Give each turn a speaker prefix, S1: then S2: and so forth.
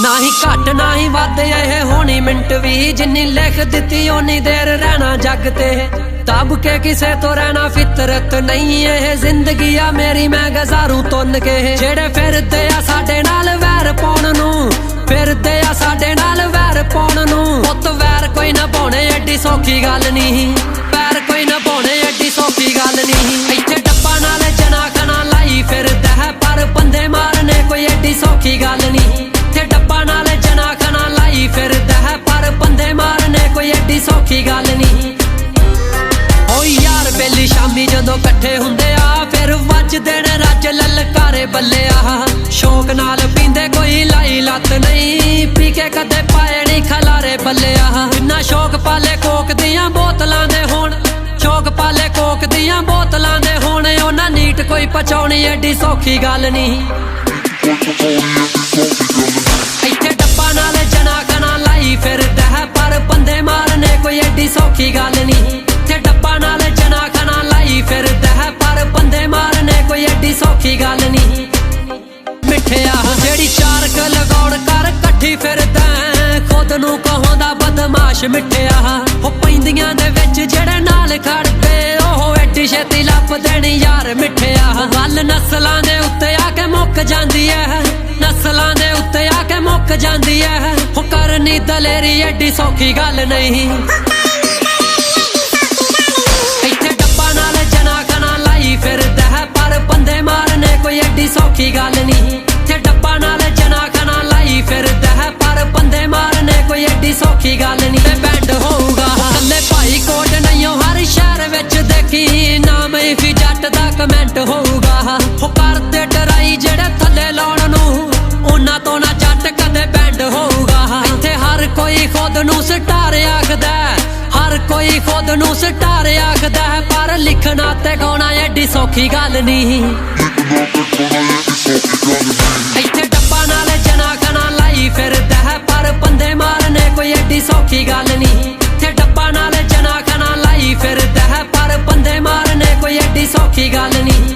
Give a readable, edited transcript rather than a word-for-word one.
S1: ना ही घट ना ही वध ये होनी मिंट भी, जिन्नी लिख दिती ओनी देर रहना जग ते। तब के किसे तो रहना फितरत नहीं है, जिंदगी आ मेरी मैं गजारू तुन के। जेड़े फिरदे आ साडे नाल वैर पाउण नूं, फिरदे आ साडे नाल वैर पाउण नूं। पुत वैर कोई ना पाउणे एडी सौखी गल नहीं, वैर कोई ना पाउणे एडी सौखी गल नहीं। इत्थे डब्बा नाल जना खना लाई फिरदा है, पर बंदे मारने कोई एडी सौखी गल नहीं। इत्थे डब्बा नाल जना खना लाई फिरदा है, पर बंदे मारने कोई एडी सौखी गल नहीं। ओ यार बेली शामी जदों कट्ठे हुंदे आ, फिर वजदे ने रज ललकारे बल्ले आ। शौक नाल पींदे कोई लाई लत नहीं, पी के कदे पाए नहीं खलारे बल्ले आ। जिन्ना शौक पाले कोक दियां बोतलां दे होण, शौक पाले कोक दियां बोतलां दे होण, ओना नीट कोई पचाउणी एडी सौखी गल नहीं। इत्थे डब्बा नाल जना खना लाई फिरदा है, पर बंदे मारने कोई एडी सौखी गल नहीं। इत्थे डब्बा नाल जना खना लाई फिरदा है, पर बंदे मारने कोई एडी सौखी गल नहीं। मिठिया जेड़ी चार लगौड़ कर कट्ठी फिरदा, खुद नूं कहांदा बदमाश मिठिया। हो पैंदियां दे विच जेड़े नाल खड़दे, ओह एडी छेती लभदे नी यार मिठिया। गल नस्लां दे उत्ते आके मुक जांदी है, नस्लां दे उत्ते आके मुक जांदी है। हो करनी दलेरी एडी सौखी गल नहीं। इत्थे डब्बा नाल जना खना लाई फिरदा है, पर बंदे मारने कोई एडी सौखी गल नहीं। इत्थे डब्बा नाल जना खना लाई फिरदा है, पर बंदे मारने कोई एडी सौखी गल नहीं। ते बैंड होऊगा कल्ले भाई कोट नहीं हो हर शहर विच देखी, नाम ही जट दा कमेंट होऊगा। हो करदे डराई जेड़े थल्ले लाउण नूं, उन्हां तो ना जट कदे बैंड होऊगा। इत्थे हर कोई खुद नूं स्टार आखदा, हर कोई खुद नूं स्टार आखदा, पर लिखना ते गाउणा एडी सौखी गल नहीं। इत्थे डब्बा नाल जना खना लाई फिरदा है, पर बंदे मारने कोई एडी सौखी गल नहीं। इत्थे डब्बा नाल जना खना लाई फिरदा है, पर बंदे मारने कोई एडी सौखी गल नहीं।